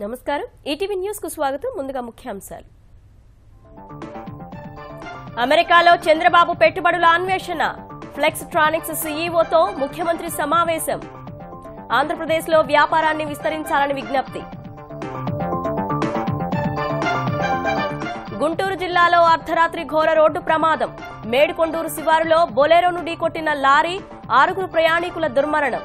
నమస్కారం ETV news కు స్వాగతం ముందుగా ముఖ్యాంశాలు అమెరికాలో చంద్రబాబు పెట్టుబడుల అన్వేషణ ఫ్లెక్స్ట్రానిక్స్ సీఈఓతో ముఖ్యమంత్రి సమావేశం ఆంధ్రప్రదేశ్లో వ్యాపారాన్ని విస్తరించాలని విజ్ఞప్తి గుంటూరు జిల్లాలో అర్ధరాత్రి ఘోర రోడ్డు ప్రమాదం మేడికొండూరు శివారులో బొలెరోను ఢీకొట్టిన లారీ 6 ప్రయాణికుల దుర్మరణం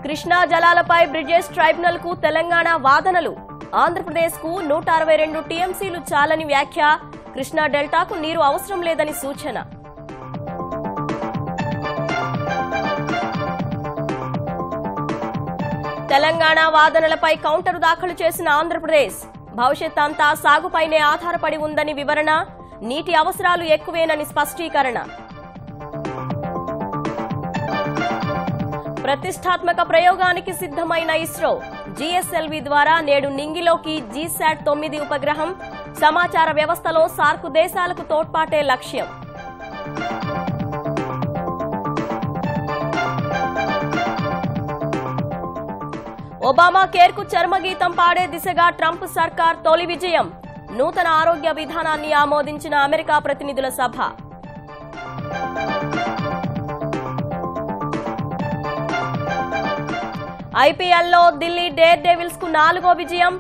కృష్ణా జలాలపై బ్రిజేష్ ట్రైబ్యునల్ కు తెలంగాణ వాదనలు ఆంధ్రప్రదేశ్ కు 162 టీఎంసీలు చాలని వ్యాఖ్య కృష్ణా డెల్టాకు నీరు అవసరం లేదని సూచన తెలంగాణ వాదనలపై కౌంటర్ దాఖలు చేసిన ఆంధ్రప్రదేశ్ భవిష్యత్ అంతా సాగుపైనే ఆధారపడి ఉందని వివరణ నీటి అవసరాలు ఎక్కువేనని స్పష్టీకరణ ప్రతిష్టాత్మక ప్రయోగానికి సిద్ధమైన ఇస్రో జీఎస్ఎల్వీ ద్వారా నేడు నింగిలోకి జీశాట్ 9 ఉపగ్రహం సమాచార వ్యవస్థలో సార్క్ దేశాలకు తోడ్పాటే లక్ష్యం ఒబామా కేర్కు చర్మగీతం పాడే దిశగా ట్రంప్ సర్కార్ తొలి విజయం నూతన ఆరోగ్య విధానాన్ని ఆమోదించిన అమెరికా ప్రతినిధుల సభ ఐపీఎల్లో ఢిల్లీ డేర్ డెవిల్స్ కు 4వ విజయం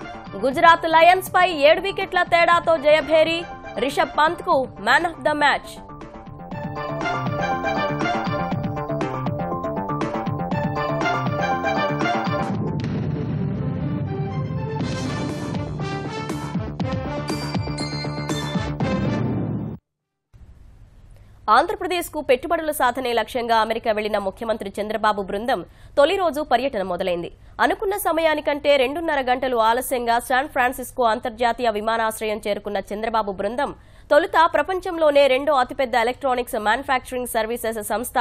గుజరాత్ లయన్స్ పై 7 వికెట్ల తేడాతో జయభేరి రిషబ్ పంత్ కు man of the match Andhra Pradesh కు పెట్టుబడుల సాధనే లక్ష్యంగా అమెరికా వెళ్లిన ముఖ్యమంత్రి చంద్రబాబు బృందం తొలి రోజు పర్యటన మొదలైంది అనుకున్న సమయానికంటే 2.5 గంటలు ఆలస్యంగా శాన్ ఫ్రాన్సిస్కో అంతర్జాతీయ విమానాశ్రయం చేరుకున్న చంద్రబాబు బృందం తొలుత ప్రపంచంలోనే రెండో అతిపెద్ద ఎలక్ట్రానిక్స్ మ్యానుఫ్యాక్చరింగ్ సర్వీసెస్ సంస్థ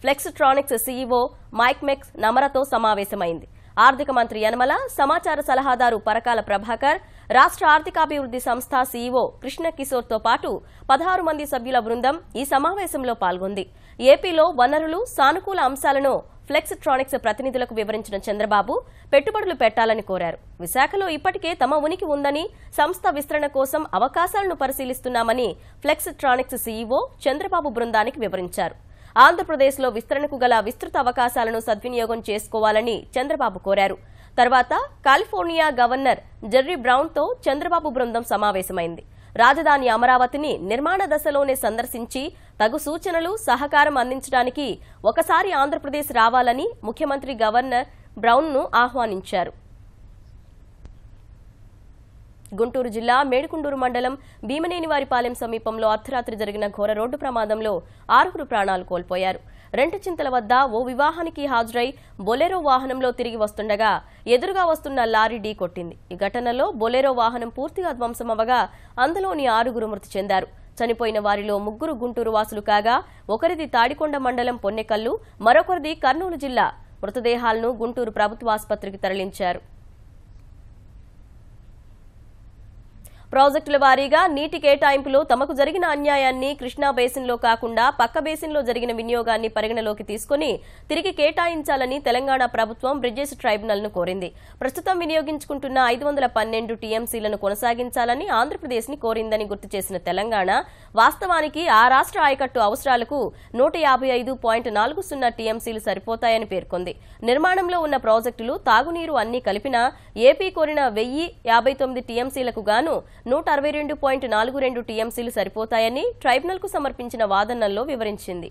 ఫ్లెక్స్ట్రానిక్స్ సీఈఓ మైక్ మెక్స్ నమరతో సమావేశమైంది ఆర్థిక మంత్రి యనమల సమాచార సలహాదారు పరకాల ప్రభాకర్ రాష్ట్ర ఆర్థికాభివృద్ధి సంస్థ సీఈఓ కృష్ణ కిశోర్ తో పాటు 16 మంది సభ్యుల బృందం ఈ సమావేశంలో పాల్గొంది ఏపీలో వనరులు సానుకూల అంశాలను ఫ్లెక్స్ట్రానిక్స్ ప్రతినిధులకు వివరించిన చంద్రబాబు పెట్టుబడులు పెట్టాలని కోరారు విశాఖలో ఇప్పటికే తమ ఉనికి ఉందని సంస్థ విస్తరణ కోసం అవకాశాలను పరిశీలిస్తున్నామని ఫ్లెక్స్ట్రానిక్స్ సీఈఓ చంద్రబాబు బృందానికి వివరించారు ఆంధ్రప్రదేశ్లో విస్తరణకు గల విస్తృత అవకాశాలను సద్వినియోగం చేసుకోవాలని చంద్రబాబు కోరారు తర్వాత కాలిఫోర్నియా గవర్నర్ జెర్రీ బ్రౌన్తో చంద్రబాబు బృందం సమావేశమైంది రాజధాని అమరావతిని నిర్మాణ దశలోనే సందర్శించి తగు సూచనలు సహకారం అందించడానికి ఒకసారి ఆంధ్రప్రదేశ్ రావాలని ముఖ్యమంత్రి గవర్నర్ బ్రౌన్ను ఆహ్వానించారు గుంటూరు జిల్లా మేడికొండూరు మండలం భీమనేనివారిపాలెం సమీపంలో అర్ధరాత్రి జరిగిన ఘోర రోడ్డు ప్రమాదంలో 6 ప్రాణాలు కోల్పోయారు రెంటచింతల వద్ద ఓ వివాహానికి హాజరై బొలెరో వాహనంలో తిరిగి వస్తుండగా ఎదురుగా వస్తున్న లారీ ఢీకొట్టింది ఈ ఘటనలో బొలెరో వాహనం పూర్తిగా ధ్వంసమవగా అందులోని 6 మృతి చెందారు చనిపోయిన వారిలో 3 గుంటూరు వాసులు కాగా ఒకరిది తాడికొండ మండలం పొన్నెకల్లు మరొకరిది కర్నూలు జిల్లా మృతదేహాలను గుంటూరు ప్రభుత్వ ఆసుపత్రికి తరలించారు ప్రాజెక్టుల వారీగా నీటి కేటాయింపులో తమకు జరిగిన అన్యాయాన్ని కృష్ణా బేసిన్లో కాకుండా పక్క బేసిన్లో జరిగిన వినియోగాన్ని పరిగణలోకి తీసుకుని తిరిగి కేటాయించాలని తెలంగాణ ప్రభుత్వం బ్రిజేష్ ట్రైబ్యునల్ను కోరింది ప్రస్తుతం వినియోగించుకుంటున్న 512 టీఎంసీలను కొనసాగించాలని ఆంధ్రప్రదేశ్ని కోరిందని గుర్తు చేసిన తెలంగాణ వాస్తవానికి ఆ రాష్ట్ర ఆయకట్టు అవసరాలకు 155.40 టీఎంసీలు సరిపోతాయని పేర్కొంది నిర్మాణంలో ఉన్న ప్రాజెక్టులు తాగునీరు అన్ని కలిపినా ఏపీ కోరిన 1059 టీఎంసీలకు గాను 162.42 టీఎంసీలు సరిపోతాయని ట్రైబ్యునల్కు సమర్పించిన వాదనల్లో వివరించింది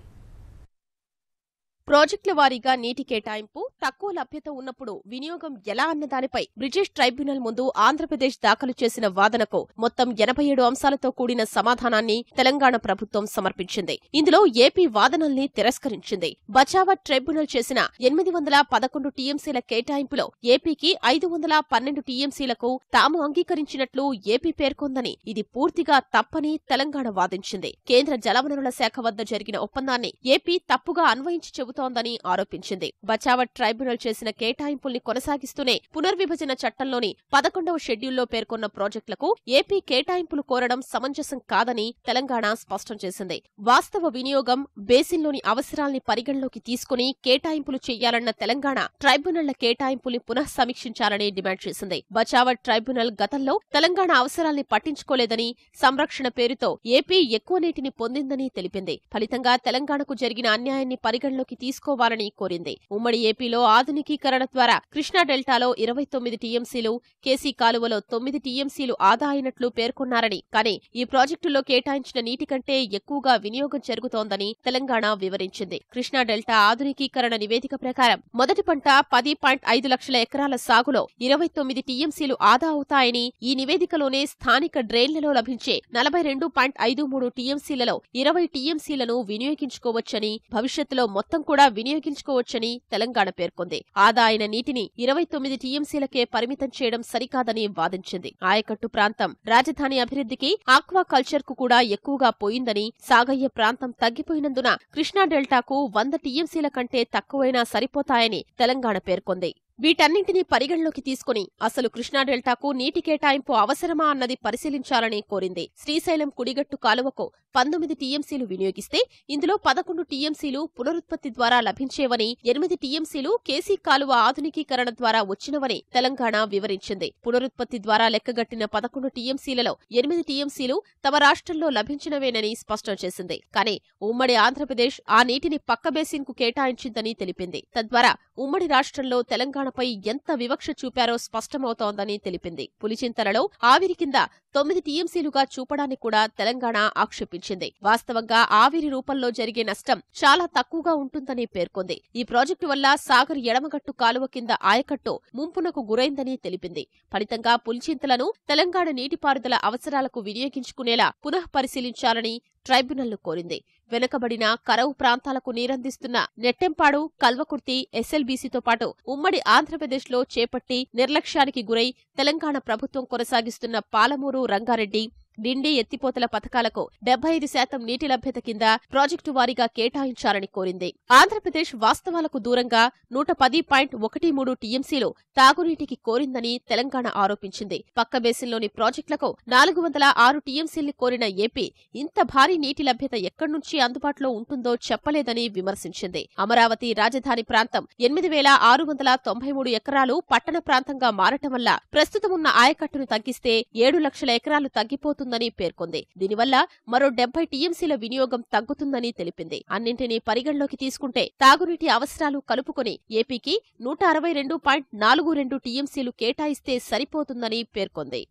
ప్రాజెక్టుల వారీగా నీటి కేటాయింపు తక్కువ లభ్యత ఉన్నప్పుడు వినియోగం ఎలా అన్నదానిపై బ్రిజేష్ ట్రైబ్యునల్ ముందు ఆంధ్రప్రదేశ్ దాఖలు చేసిన వాదనకు మొత్తం 87 అంశాలతో కూడిన సమాధానాన్ని తెలంగాణ ప్రభుత్వం సమర్పించింది ఇందులో ఏపీ వాదనల్ని తిరస్కరించింది బచావత్ ట్రైబ్యునల్ చేసిన 811 టీఎంసీల కేటాయింపులో ఏపీకి 512 టీఎంసీలకు తాము అంగీకరించినట్లు ఏపీ పేర్కొందని ఇది పూర్తిగా తప్పని తెలంగాణ వాదించింది కేంద్ర జలవనరుల శాఖ వద్ద జరిగిన ఒప్పందాన్ని ఏపీ తప్పుగా అన్వయించి చెబుతూ జరుగుతోందని ఆరోపించింది. బచావత్ ట్రైబ్యునల్ చేసిన కేటాయింపుల్ని కొనసాగిస్తూనే పునర్విభజన చట్టంలోని 11వ షెడ్యూల్లో పేర్కొన్న ప్రాజెక్టులకు ఏపీ కేటాయింపులు కోరడం సమంజసం కాదని తెలంగాణ స్పష్టం చేసింది. వాస్తవ వినియోగం, బేసిన్లోని అవసరాల్ని పరిగణలోకి తీసుకుని కేటాయింపులు చేయాలన్న తెలంగాణ ట్రైబ్యునళ్ల కేటాయింపుల్ని పునః సమీక్షించాలని డిమాండ్ చేసింది. బచావత్ ట్రైబ్యునల్ గతంలో తెలంగాణ అవసరాల్ని పట్టించుకోలేదని, సంరక్షణ పేరుతో ఏపీ ఎక్కువ నీటిని పొందిందని తెలిపింది. ఫలితంగా తెలంగాణకు జరిగిన అన్యాయాన్ని పరిగణలోకి తీసుకోవాలని కోరింది. ఉమ్మడి ఏపీలో ఆధునికీకరణ ద్వారా కృష్ణా డెల్టాలో 29 టీఎంసీలు, కేసీ కాలువలో 9 టీఎంసీలు ఆదా అయినట్లు పేర్కొన్నారని, కానీ ఈ ప్రాజెక్టుల్లో కేటాయించిన నీటి కంటే ఎక్కువగా వినియోగం జరుగుతోందని తెలంగాణ వివరించింది. కృష్ణా డెల్టా ఆధునికీకరణ నివేదిక ప్రకారం మొదటి పంట 10.5 లక్షల ఎకరాల సాగులో 29 టీఎంసీలు ఆదా అవుతాయని, ఈ నివేదికలోనే స్థానిక డ్రైన్లలో లభించే 42.53 టీఎంసీలలో 20 టీఎంసీలను వినియోగించుకోవచ్చని, భవిష్యత్తులో మొత్తం కూడా వినియోగించుకోవచ్చని తెలంగాణ పేర్కొంది. ఆదా అయిన నీటిని 29 టీఎంసీలకే పరిమితం చేయడం సరికాదని వాదించింది. ఆయకట్టు ప్రాంతం రాజధాని అభివృద్ధికి, ఆక్వా కల్చర్ కు కూడా ఎక్కువగా పోయిందని, సాగయ్య ప్రాంతం తగ్గిపోయినందున కృష్ణా డెల్టాకు 100 టీఎంసీల కంటే తక్కువైనా సరిపోతాయని తెలంగాణ పేర్కొంది. వీటన్నింటినీ పరిగణలోకి తీసుకుని అసలు కృష్ణా డెల్టాకు నీటి కేటాయింపు అవసరమా అన్నది పరిశీలించాలని కోరింది. శ్రీశైలం కుడిగట్టు కాలువకు 19 టీఎంసీలు వినియోగిస్తే ఇందులో 11 టీఎంసీలు పునరుత్పత్తి ద్వారా లభించేవని, 8 టీఎంసీలు కేసీ కాలువ ఆధునికీకరణ ద్వారా వచ్చినవని తెలంగాణ వివరించింది. పునరుత్పత్తి ద్వారా లెక్కగట్టిన 11 టీఎంసీలలో 8 టీఎంసీలు తమ రాష్ట్రంలో లభించినవేనని స్పష్టం చేసింది. కానీ ఉమ్మడి ఆంధ్రప్రదేశ్ ఆ నీటిని పక్క బేసిన్ కు కేటాయించిందని తెలిపింది. తద్వారా ఉమ్మడి రాష్ట్రంలో తెలంగాణపై ఎంత వివక్ష చూపారో స్పష్టమవుతోందని తెలిపింది. పులిచింతలలో ఆవిరి కింద 9 టీఎంసీలుగా చూపడాన్ని కూడా తెలంగాణ ఆక్షేపించింది. వాస్తవంగా ఆవిరి రూపంలో జరిగే నష్టం చాలా తక్కువగా ఉంటుందని పేర్కొంది. ఈ ప్రాజెక్టు వల్ల సాగర్ ఎడమగట్టు కాలువ కింద ఆయకట్టు ముంపునకు గురైందని తెలిపింది. ఫలితంగా పులిచింతలను తెలంగాణ నీటిపారుదల అవసరాలకు వినియోగించుకునేలా పునః పరిశీలించాలని ట్రైబ్యునల్ను కోరింది. వెనుకబడిన కరవు ప్రాంతాలకు నీరందిస్తున్న నెట్టెంపాడు, కల్వకుర్తి, ఎస్ఎల్బీసీతో పాటు ఉమ్మడి ఆంధ్రప్రదేశ్లో చేపట్టి నిర్లక్ష్యానికి గురై తెలంగాణ ప్రభుత్వం కొనసాగిస్తున్న పాలమూరు, రంగారెడ్డి, డిండి ఎత్తిపోతల పథకాలకు 75% నీటి లభ్యత కింద ప్రాజెక్టు వారీగా కేటాయించాలని కోరింది. ఆంధ్రప్రదేశ్ వాస్తవాలకు దూరంగా 110.13 టీఎంసీలు తాగునీటికి కోరిందని తెలంగాణ ఆరోపించింది. పక్క బేసిన్లోని ప్రాజెక్టులకు 406 టీఎంసీల్ని కోరిన ఏపీ ఇంత భారీ నీటి లభ్యత ఎక్కడ్నుంచి అందుబాటులో ఉంటుందో చెప్పలేదని విమర్శించింది. అమరావతి రాజధాని ప్రాంతం 8,693 ఎకరాలు పట్టణ ప్రాంతంగా మారటం వల్ల ప్రస్తుతమున్న ఆయకట్టును తగ్గిస్తే 7 లక్షల ఎకరాలు తగ్గిపోతుంది పేర్కొంది. దీనివల్ల మరో 70 టీఎంసీల వినియోగం తగ్గుతుందని తెలిపింది. అన్నింటినీ పరిగణలోకి తీసుకుంటే తాగునీటి అవసరాలు కలుపుకొని ఏపీకి 162.42 టీఎంసీలు కేటాయిస్తే సరిపోతుందని పేర్కొంది.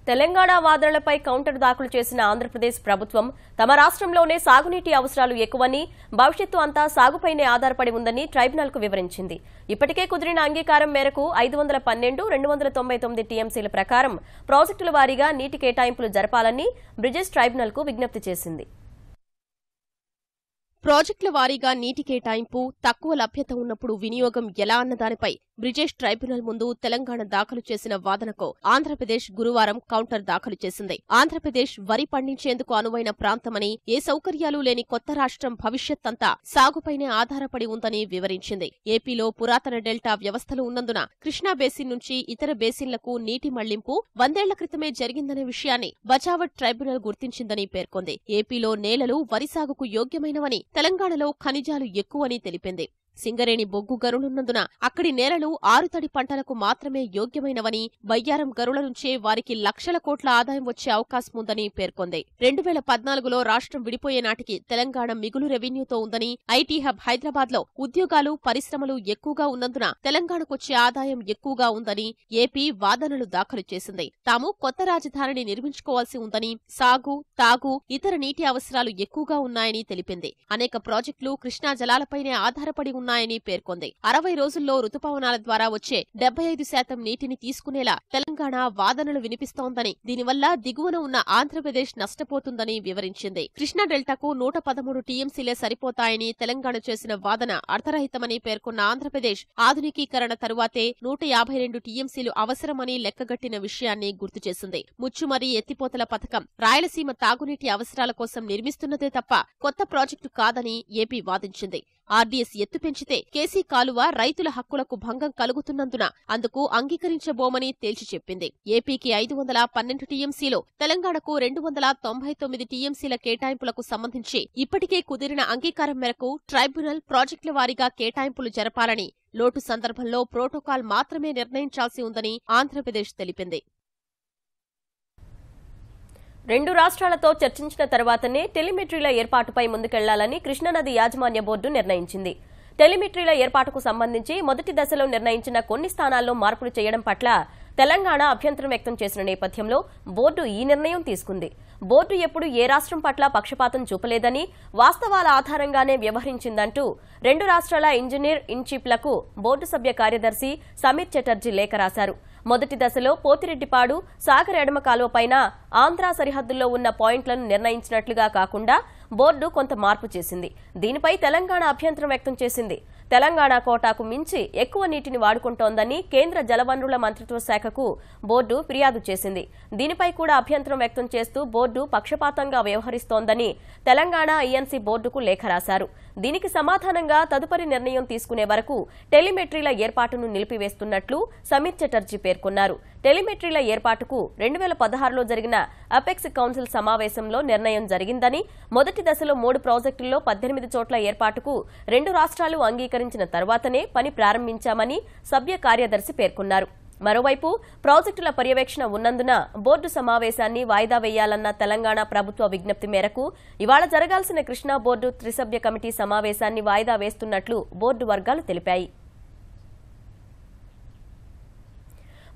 తెలంగాణ వాదనలపై కౌంటర్ దాఖలు చేసిన ఆంధ్రప్రదేశ్ ప్రభుత్వం తమ రాష్ట్రంలోనే సాగునీటి అవసరాలు ఎక్కువని, భవిష్యత్తు అంతా సాగుపైనే ఆధారపడి ఉందని ట్రైబ్యునల్కు వివరించింది. ఇప్పటికే కుదిరిన అంగీకారం మేరకు 512, 299 టీఎంసీల ప్రకారం ప్రాజెక్టుల వారీగా నీటి కేటాయింపులు జరపాలని బ్రిజెస్ ట్రైబ్యునల్కు విజ్ఞప్తి చేసింది. ప్రాజెక్టుల వారీగా నీటి కేటాయింపు, తక్కువ లభ్యత ఉన్నప్పుడు వినియోగం ఎలా అన్నదానిపై బ్రిజేష్ ట్రైబ్యునల్ ముందు తెలంగాణ దాఖలు చేసిన వాదనకు ఆంధ్రప్రదేశ్ గురువారం కౌంటర్ దాఖలు చేసింది. ఆంధ్రప్రదేశ్ వరి పండించేందుకు అనువైన ప్రాంతమని, ఏ సౌకర్యాలు లేని కొత్త రాష్ట్రం భవిష్యత్తంతా సాగుపైనే ఆధారపడి ఉందని వివరించింది. ఏపీలో పురాతన డెల్టా వ్యవస్థలు ఉన్నందున కృష్ణా బేసిన్ నుంచి ఇతర బేసిన్లకు నీటి మళ్లింపు 100 ఏళ్ల క్రితమే జరిగిందనే విషయాన్ని బచావత్ ట్రైబ్యునల్ గుర్తించిందని పేర్కొంది. ఏపీలో నేలలు వరి సాగుకు యోగ్యమైనవని, తెలంగాణలో ఖనిజాలు ఎక్కువని తెలిపింది. సింగరేణి బొగ్గు గరులున్నందున అక్కడి నేలలు ఆరుతడి పంటలకు మాత్రమే యోగ్యమైనవని, బయ్యారం గరుల నుంచే వారికి లక్షల కోట్ల ఆదాయం వచ్చే అవకాశం ఉందని పేర్కొంది. 2014లో రాష్ట్రం విడిపోయే నాటికి తెలంగాణ మిగులు రెవెన్యూతో ఉందని, ఐటీ హబ్ హైదరాబాద్ లో ఉద్యోగాలు, పరిశ్రమలు ఎక్కువగా ఉన్నందున తెలంగాణకొచ్చే ఆదాయం ఎక్కువగా ఉందని ఏపీ వాదనలు దాఖలు చేసింది. తాము కొత్త రాజధానిని నిర్మించుకోవాల్సి ఉందని, సాగు, తాగు, ఇతర నీటి అవసరాలు ఎక్కువగా ఉన్నాయని తెలిపింది. అనేక ప్రాజెక్టులు కృష్ణా జలాలపైనే ఆధారపడి ఉన్నాయి ఉన్నాయని పేర్కొంది. 60 రోజుల్లో రుతుపవనాల ద్వారా వచ్చే 75% నీటిని తీసుకునేలా తెలంగాణ వాదనలు వినిపిస్తోందని, దీనివల్ల దిగువన ఉన్న ఆంధ్రప్రదేశ్ నష్టపోతుందని వివరించింది. కృష్ణా డెల్టాకు 113 టీఎంసీలే సరిపోతాయని తెలంగాణ చేసిన వాదన అర్థరహితమని పేర్కొన్న ఆంధ్రప్రదేశ్ ఆధునికీకరణ తరువాతే 152 టీఎంసీలు అవసరమని లెక్కగట్టిన విషయాన్ని గుర్తు చేసింది. ముచ్చుమరి ఎత్తిపోతల పథకం రాయలసీమ తాగునీటి అవసరాల కోసం నిర్మిస్తున్నదే తప్ప కొత్త ప్రాజెక్టు కాదని ఏపీ వాదించింది. ఆర్డీఎస్ ఎత్తు పెంచితే కేసీ కాలువ రైతుల హక్కులకు భంగం కలుగుతున్నందున అందుకు అంగీకరించబోమని తేల్చి చెప్పింది. ఏపీకి 512 టీఎంసీలు, తెలంగాణకు 299 టీఎంసీల కేటాయింపులకు సంబంధించి ఇప్పటికే కుదిరిన అంగీకారం మేరకు ట్రైబ్యునల్ ప్రాజెక్టుల వారీగా కేటాయింపులు జరపాలని, లోటు సందర్భంలో ప్రోటోకాల్ మాత్రమే నిర్ణయించాల్సి ఉందని ఆంధ్రప్రదేశ్ తెలిపింది. 2 రాష్ట్రాలతో చర్చించిన తర్వాతనే టెలిమెట్రీల ఏర్పాటుపై ముందుకెళ్లాలని కృష్ణానది యాజమాన్య బోర్డు నిర్ణయించింది. టెలిమెట్రీల ఏర్పాటుకు సంబంధించి మొదటి దశలో నిర్ణయించిన కొన్ని స్థానాల్లో మార్పులు చేయడం పట్ల తెలంగాణ అభ్యంతరం వ్యక్తం చేసిన నేపథ్యంలో బోర్డు ఈ నిర్ణయం తీసుకుంది. బోర్డు ఎప్పుడు ఏ రాష్ట్రం పట్ల పక్షపాతం చూపలేదని, వాస్తవాల ఆధారంగానే వ్యవహరించిందంటూ 2 రాష్ట్రాల ఇంజనీర్ ఇన్ చీఫ్లకు బోర్డు సభ్య కార్యదర్శి సమీర్ చటర్జీ లేఖ రాశారు. మొదటి దశలో పోతిరెడ్డిపాడు, సాగర్ ఎడమ కాలువపైన ఆంధ్ర సరిహద్దుల్లో ఉన్న పాయింట్లను నిర్ణయించినట్లుగా కాకుండా బోర్డు కొంత మార్పు చేసింది. దీనిపై తెలంగాణ అభ్యంతరం వ్యక్తం చేసింది. తెలంగాణ కోటాకు మించి ఎక్కువ నీటిని వాడుకుంటోందని కేంద్ర జలవనరుల మంత్రిత్వ శాఖకు బోర్డు ఫిర్యాదు చేసింది. దీనిపై కూడా అభ్యంతరం వ్యక్తం చేస్తూ బోర్డు పక్షపాతంగా వ్యవహరిస్తోందని తెలంగాణ ఈఎన్సీ బోర్డుకు లేఖ రాశారు. దీనికి సమాధానంగా తదుపరి నిర్ణయం తీసుకునే వరకు టెలిమెట్రీల ఏర్పాటును నిలిపివేస్తున్నట్లు సమీర్ చటర్జీ పేర్కొన్నారు. టెలిమెట్రీల ఏర్పాటుకు 2016లో జరిగిన అపెక్స్ కౌన్సిల్ సమావేశంలో నిర్ణయం జరిగిందని, మొదటి దశలో 3 ప్రాజెక్టుల్లో 18 చోట్ల ఏర్పాటుకు 2 రాష్ట్రాలు అంగీకరించిన తర్వాతనే పని ప్రారంభించామని సభ్య కార్యదర్శి పేర్కొన్నారు. మరోవైపు ప్రాజెక్టుల పర్యవేక్షణ ఉన్నందున బోర్డు సమావేశాన్ని వాయిదా వేయాలన్న తెలంగాణ ప్రభుత్వ విజ్ఞప్తి మేరకు ఇవాళ జరగాల్సిన కృష్ణా బోర్డు త్రిసభ్య కమిటీ సమావేశాన్ని వాయిదా వేస్తున్నట్లు బోర్డు వర్గాలు తెలిపాయి.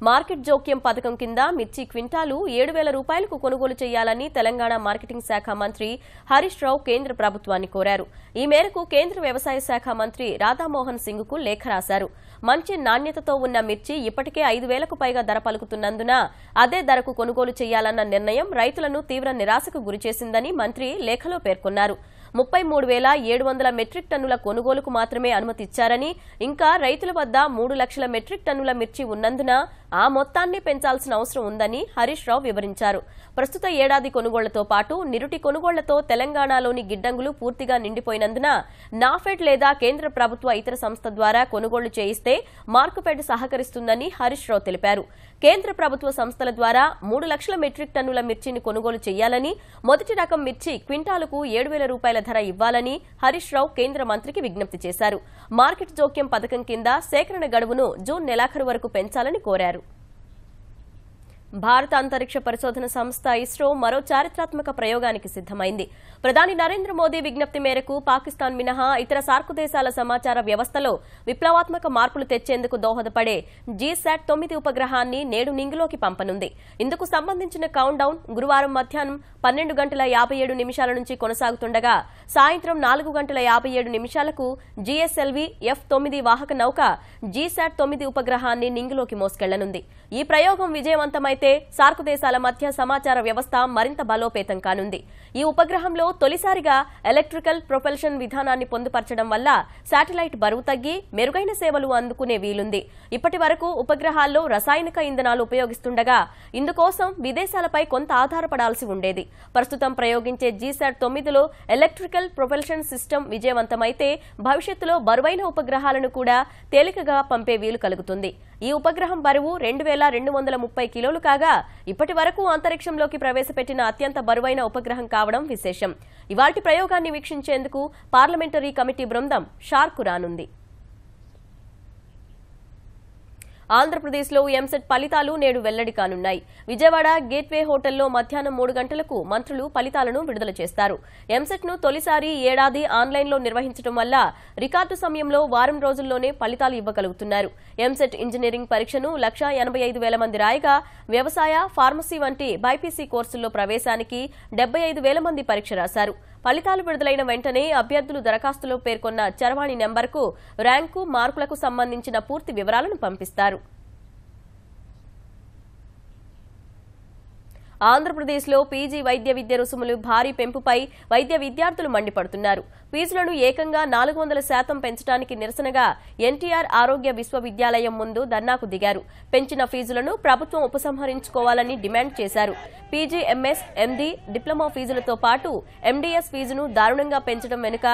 మార్కెట్ జోక్యం పథకం కింద మిర్చి క్వింటాలు 7,000 రూపాయలకు కొనుగోలు చేయాలని తెలంగాణ మార్కెటింగ్ శాఖ మంత్రి హరీష్ రావు కేంద్ర ప్రభుత్వాన్ని కోరారు. ఈ మేరకు కేంద్ర వ్యవసాయ శాఖ మంత్రి రాధామోహన్ సింగ్ కు లేఖ రాశారు. మంచి నాణ్యతతో ఉన్న మిర్చి ఇప్పటికే 5,000కు పైగా ధర పలుకుతున్నందున అదే ధరకు కొనుగోలు చేయాలన్న నిర్ణయం రైతులను తీవ్ర నిరాశకు గురిచేసిందని మంత్రి లేఖలో పేర్కొన్నారు. 33,700 మెట్రిక్ టన్నుల కొనుగోలుకు మాత్రమే అనుమతి ఇచ్చారని, ఇంకా రైతుల వద్ద 3 లక్షల మెట్రిక్ టన్నుల మిర్చి ఉన్నందున ఆ మొత్తాన్ని పెంచాల్సిన అవసరం ఉందని హరీష్ రావు వివరించారు. ప్రస్తుత ఏడాది కొనుగోళ్లతో పాటు నిరుటి కొనుగోళ్లతో తెలంగాణలోని గిడ్డంగులు పూర్తిగా నిండిపోయినందున నాఫెడ్ లేదా కేంద్ర ప్రభుత్వ ఇతర సంస్థ ద్వారా కొనుగోళ్లు చేయిస్తే మార్కుఫెడ్ సహకరిస్తుందని హరీష్ రావు తెలిపారు. కేంద్ర ప్రభుత్వ సంస్థల ద్వారా 3 లక్షల మెట్రిక్ టన్నుల మిర్చిని కొనుగోలు చేయాలని, మొదటి రకం మిర్చి క్వింటాలుకు 7,000 రూపాయల ధర ఇవ్వాలని హరీష్ రావు కేంద్ర మంత్రికి విజ్ఞప్తి చేశారు. మార్కెట్ జోక్యం పథకం కింద సేకరణ గడువును జూన్ నెలాఖరు వరకు పెంచాలని కోరారు. భారత అంతరిక్ష పరిశోధన సంస్థ ఇస్రో మరో చారిత్రాత్మక ప్రయోగానికి సిద్దమైంది. ప్రధాని నరేంద్ర మోదీ విజ్ఞప్తి మేరకు పాకిస్తాన్ మినహా ఇతర సార్క్ దేశాల సమాచార వ్యవస్థలో విప్లవాత్మక మార్పులు తెచ్చేందుకు దోహదపడే జీశాట్ 9 ఉపగ్రహాన్ని నేడు నింగిలోకి పంపనుంది. ఇందుకు సంబంధించిన కౌంట్ డౌన్ గురువారం మధ్యాహ్నం 12:57 నుంచి కొనసాగుతుండగా సాయంత్రం 4:57 జీఎస్ఎల్వి F9 వాహక నౌక జీశాట్ 9 ఉపగ్రహాన్ని నింగిలోకి మోసుకెళ్లనుంది. ఈ ప్రయోగం విజయవంతమైతే సార్క్ దేశాల మధ్య సమాచార వ్యవస్థ మరింత బలోపేతం కానుంది. ఈ ఉపగ్రహంలో తొలిసారిగా ఎలక్ట్రికల్ ప్రొపల్షన్ విధానాన్ని పొందుపరచడం వల్ల శాటిలైట్ బరువు తగ్గి మెరుగైన సేవలు అందుకునే వీలుంది. ఇప్పటి వరకు ఉపగ్రహాల్లో రసాయనిక ఇంధనాలు ఉపయోగిస్తుండగా ఇందుకోసం విదేశాలపై కొంత ఆధారపడాల్సి ఉండేది. ప్రస్తుతం ప్రయోగించే జీశాట్ 9లో ఎలక్ట్రికల్ ప్రొపల్షన్ సిస్టమ్ విజయవంతమైతే భవిష్యత్తులో బరువైన ఉపగ్రహాలను కూడా తేలికగా పంపే వీలు కలుగుతుంది. ఈ ఉపగ్రహం బరువు 2,230 కిలోలు కాగా ఇప్పటి వరకు అంతరిక్షంలోకి ప్రవేశపెట్టిన అత్యంత బరువైన ఉపగ్రహం కావడం విశేషం. ఇవాల్టి ప్రయోగాన్ని వీక్షించేందుకు పార్లమెంటరీ కమిటీ బృందం షార్కు రానుంది. ఆంధ్రప్రదేశ్లో ఎంసెట్ ఫలితాలు నేడు వెల్లడి కానున్నాయి. విజయవాడ గేట్వే హోటల్లో మధ్యాహ్నం 3 గంటలకు మంత్రులు ఫలితాలను విడుదల చేస్తారు. ఎంసెట్ను తొలిసారి ఏడాది ఆన్లైన్లో నిర్వహించడం వల్ల రికార్డు సమయంలో వారం రోజుల్లోనే ఫలితాలు ఇవ్వగలుగుతున్నారు. ఎంసెట్ ఇంజనీరింగ్ పరీక్షను 1,85,000 మంది రాయగా వ్యవసాయ, ఫార్మసీ వంటి బైపీసీ కోర్సుల్లో ప్రవేశానికి 75,000 మంది పరీక్ష రాశారు. ఫలితాలు విడుదలైన వెంటనే అభ్యర్థులు దరఖాస్తులో పేర్కొన్న చరవాణి నెంబర్కు ర్యాంకు, మార్కులకు సంబంధించిన పూర్తి వివరాలను పంపిస్తారు. ఆంధ్రప్రదేశ్లో పీజీ వైద్య విద్య రుసుములు భారీ పెంపుపై వైద్య విద్యార్థులు మండిపడుతున్నారు. ఫీజులను ఏకంగా 400% పెంచడానికి నిరసనగా ఎన్టీఆర్ ఆరోగ్య విశ్వవిద్యాలయం ముందు ధర్నాకు దిగారు. పెంచిన ఫీజులను ప్రభుత్వం ఉపసంహరించుకోవాలని డిమాండ్ చేశారు. పీజీ, ఎంఎస్, ఎండీ, డిప్లొమా ఫీజులతో పాటు ఎండీఎస్ ఫీజును దారుణంగా పెంచడం వెనుక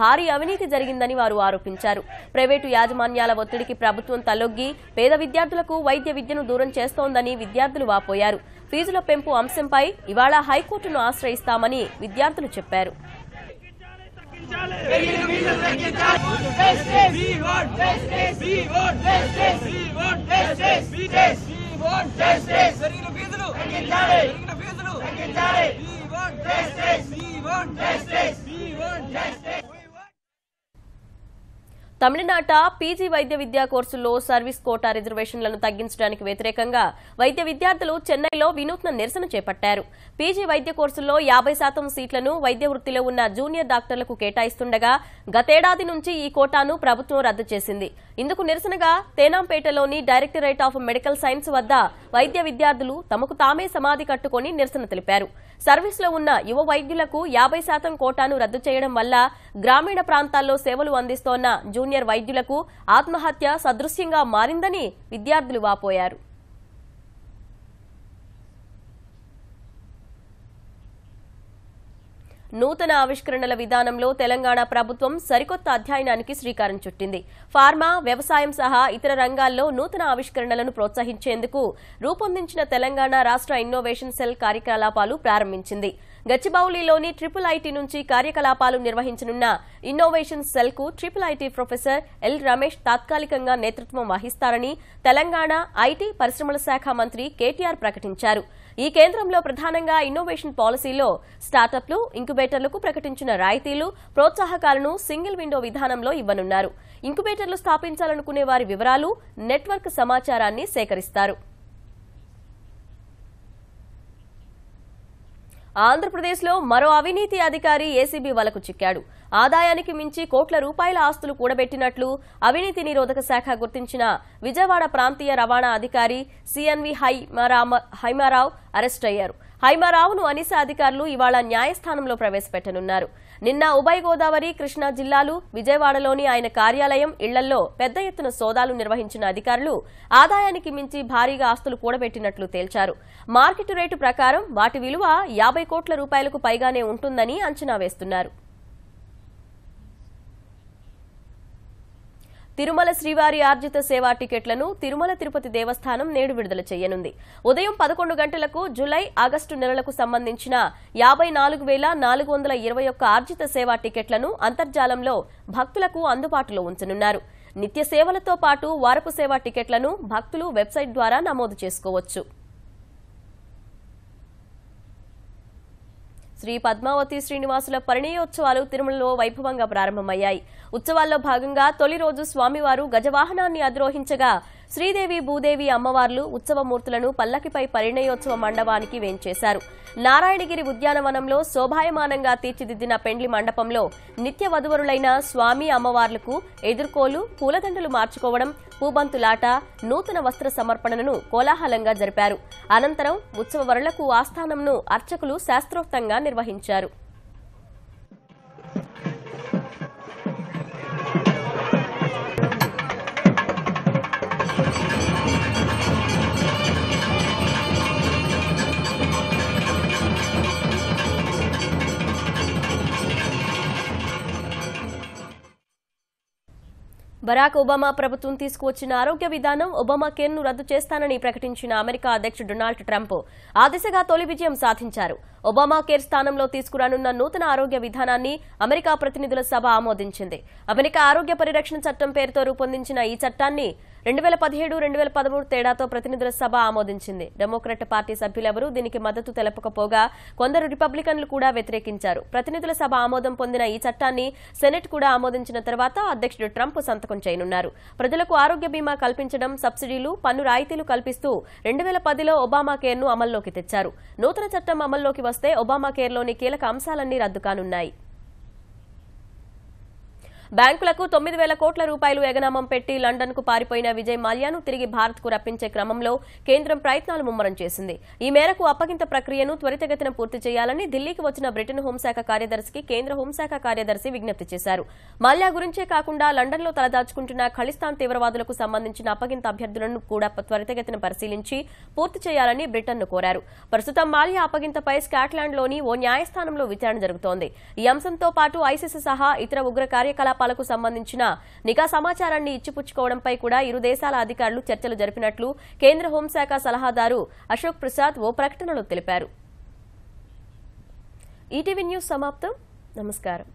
భారీ అవినీతి జరిగిందని వారు ఆరోపించారు. ప్రైవేటు యాజమాన్యాల ఒత్తిడికి ప్రభుత్వం తలొగ్గి పేద విద్యార్థులకు వైద్య విద్యను దూరం చేస్తోందని విద్యార్థులు వాపోయారు. ఫీజుల పెంపు అంశంపై ఇవాళ హైకోర్టును ఆశ్రయిస్తామని విద్యార్థులు చెప్పారు. తమిళనాట పీజీ వైద్య విద్యా కోర్సుల్లో సర్వీస్ కోటా రిజర్వేషన్లను తగ్గించడానికి వ్యతిరేకంగా వైద్య విద్యార్థులు చెన్నైలో వినూత్న నిరసన చేపట్టారు. పీజీ వైద్య కోర్సుల్లో 50% సీట్లను వైద్య వృత్తిలో ఉన్న జూనియర్ డాక్టర్లకు కేటాయిస్తుండగా గతేడాది నుంచి ఈ కోటాను ప్రభుత్వం రద్దు చేసింది. ఇందుకు నిరసనగా తేనాంపేటలోని డైరెక్టరేట్ ఆఫ్ మెడికల్ సైన్స్ వద్ద వైద్య విద్యార్థులు తమకు తామే సమాధి కట్టుకుని నిరసన తెలిపారు. సర్వీస్లో ఉన్న యువ వైద్యులకు 50% కోటాను రద్దు చేయడం వల్ల గ్రామీణ ప్రాంతాల్లో సేవలు అందిస్తోన్న జూనియర్ వైద్యులకు ఆత్మహత్య సదృశ్యంగా మారిందని విద్యార్థులు వాపోయారు. నూతన ఆవిష్కరణల విధానంలో తెలంగాణ ప్రభుత్వం సరికొత్త అధ్యాయానికి శ్రీకారం చుట్టింది. ఫార్మా, వ్యవసాయం సహా ఇతర రంగాల్లో నూతన ఆవిష్కరణలను ప్రోత్సహించేందుకు రూపొందించిన తెలంగాణ రాష్ట్ర ఇన్నోవేషన్ సెల్ కార్యకలాపాలు ప్రారంభించింది. గచ్చిబౌలిలోని ట్రిపుల్ ఐటీ నుంచి కార్యకలాపాలు నిర్వహించనున్న ఇన్నోవేషన్ సెల్ కు triple IT professor L Ramesh తాత్కాలికంగా నేతృత్వం వహిస్తారని తెలంగాణ ఐటీ, పరిశ్రమల శాఖ మంత్రి కేటీఆర్ ప్రకటించారు. ఈ కేంద్రంలో ప్రధానంగా ఇన్నోవేషన్ పాలసీలో స్టార్టప్లు, ఇంక్యుబేటర్లకు ప్రకటించిన రాయితీలు, ప్రోత్సాహకాలను సింగిల్ విండో విధానంలో ఇవ్వనున్నారు. ఇంక్యుబేటర్లు స్థాపించాలనుకునే వారి వివరాలు, నెట్వర్క్ సమాచారాన్ని సేకరిస్తారు. ఆంధ్రప్రదేశ్లో మరో అవినీతి అధికారి ఏసీబీ వలకు చిక్కాడు. ఆదాయానికి మించి కోట్ల రూపాయల ఆస్తులు కూడబెట్టినట్లు అవినీతి నిరోధక శాఖ గుర్తించిన విజయవాడ ప్రాంతీయ రవాణా అధికారి సిఎన్వి హైమారావు అరెస్ట్ అయ్యారు. హైమారావును అనిసా అధికారులు ఇవాళ న్యాయస్థానంలో ప్రవేశపెట్టనున్నారు. నిన్న ఉభయ గోదావరి, కృష్ణా జిల్లాలు, విజయవాడలోని ఆయన కార్యాలయం, ఇళ్లల్లో పెద్ద ఎత్తున సోదాలు నిర్వహించిన అధికారులు ఆదాయానికి మించి భారీగా ఆస్తులు కూడబెట్టినట్లు తేల్చారు. మార్కెట్ రేటు ప్రకారం వాటి విలువ 50 కోట్ల రూపాయలకు పైగానే ఉంటుందని అంచనా వేస్తున్నారు. తిరుమల శ్రీవారి ఆర్జిత సేవా టికెట్లను తిరుమల తిరుపతి దేవస్థానం నేడు విడుదల చేయనుంది. ఉదయం 11 గంటలకు జూలై, ఆగస్టు నెలలకు సంబంధించిన 54,421 ఆర్జిత సేవా టికెట్లను అంతర్జాలంలో భక్తులకు అందుబాటులో ఉంచనున్నారు. నిత్య సేవలతో పాటు వారపు సేవా టికెట్లను భక్తులు వెబ్సైట్ ద్వారా నమోదు చేసుకోవచ్చు. శ్రీ పద్మావతి శ్రీనివాసుల పరిణయోత్సవాలు తిరుమలలో వైభవంగా ప్రారంభమయ్యాయి. ఉత్సవాల్లో భాగంగా తొలి రోజు స్వామివారు గజవాహనాన్ని అధిరోహించగా శ్రీదేవి, భూదేవి అమ్మవార్లు ఉత్సవమూర్తులను పల్లకిపై పరిణయోత్సవ మండపానికి వేంచేశారు. నారాయణగిరి ఉద్యానవనంలో శోభాయమానంగా తీర్చిదిద్దిన పెండ్లి మండపంలో నిత్య వధువరులైన స్వామి, అమ్మవార్లకు ఎదుర్కోలు, పూలదండలు మార్చుకోవడం, పూబంతులాట, నూతన వస్త్ర సమర్పణను కోలాహలంగా జరిపారు. అనంతరం ఉత్సవవరులకు ఆస్థానంను అర్చకులు శాస్త్రోక్తంగా నిర్వహించారు. బరాక్ ఒబామా ప్రభుత్వం తీసుకువచ్చిన ఆరోగ్య విధానం ఒబామా కేర్ను రద్దు చేస్తానని ప్రకటించిన అమెరికా అధ్యక్షుడు డొనాల్డ్ ట్రంప్ ఆ దిశగా తొలి విజయం సాధించారు. ఒబామా కేర్ స్థానంలో తీసుకురానున్న నూతన ఆరోగ్య విధానాన్ని అమెరికా ప్రతినిధుల సభ ఆమోదించింది. అమెరికా ఆరోగ్య పరిరక్షణ చట్టం పేరుతో రూపొందించిన ఈ చట్టాన్ని 2017-2013 తేడాతో ప్రతినిధుల సభ ఆమోదించింది. డెమోక్రాట్ పార్టీ సభ్యులెవరూ దీనికి మద్దతు తెలపకపోగా కొందరు రిపబ్లికన్లు కూడా వ్యతిరేకించారు. ప్రతినిధుల సభ ఆమోదం పొందిన ఈ చట్టాన్ని సెనెట్ కూడా ఆమోదించిన తర్వాత అధ్యక్షుడు ట్రంప్ సంతకం చేయనున్నారు. ప్రజలకు ఆరోగ్య బీమా కల్పించడం, సబ్సిడీలు, పన్ను రాయితీలు కల్పిస్తూ 2010లో ఒబామా కేర్ను అమల్లోకి తెచ్చారు. నూతన చట్టం అమల్లోకి వస్తే ఒబామా కేర్లోని కీలక అంశాలన్నీ రద్దు కానున్నాయి. బ్యాంకులకు 9,000 కోట్ల రూపాయలు ఎగనామం పెట్టి లండన్కు పారిపోయిన విజయ్ మాల్యాను తిరిగి భారత్కు రప్పించే క్రమంలో కేంద్రం ప్రయత్నాలు ముమ్మరం చేసింది. ఈ మేరకు అప్పగింత ప్రక్రియను త్వరితగతిన పూర్తి చేయాలని ఢిల్లీకి వచ్చిన బ్రిటన్ హోంశాఖ కార్యదర్శికి కేంద్ర హోంశాఖ కార్యదర్శి విజ్ఞప్తి చేశారు. మాల్యా గురించే కాకుండా లండన్లో తలదాచుకుంటున్న ఖలిస్తాన్ తీవ్రవాదులకు సంబంధించిన అప్పగింత అభ్యర్థులను కూడా త్వరితగతిన పరిశీలించి పూర్తి చేయాలని బ్రిటన్ను కోరారు. ప్రస్తుతం మాల్యా అప్పగింతపై స్కాట్లాండ్లోని ఓ న్యాయస్థానంలో విచారణ జరుగుతోంది. ఈ అంశంతో పాటు ఐసిస్ సహా ఇతర ఉగ్ర కార్యకలాపాలకు సంబంధించిన నిఘా సమాచారాన్ని ఇచ్చిపుచ్చుకోవడంపై కూడా ఇరు దేశాల అధికారులు చర్చలు జరిపినట్లు కేంద్ర హోంశాఖ సలహాదారు అశోక్ ప్రసాద్ ఓ ప్రకటనలో తెలిపారు. ఈటీవీ న్యూస్ సమాప్తం. నమస్కారం.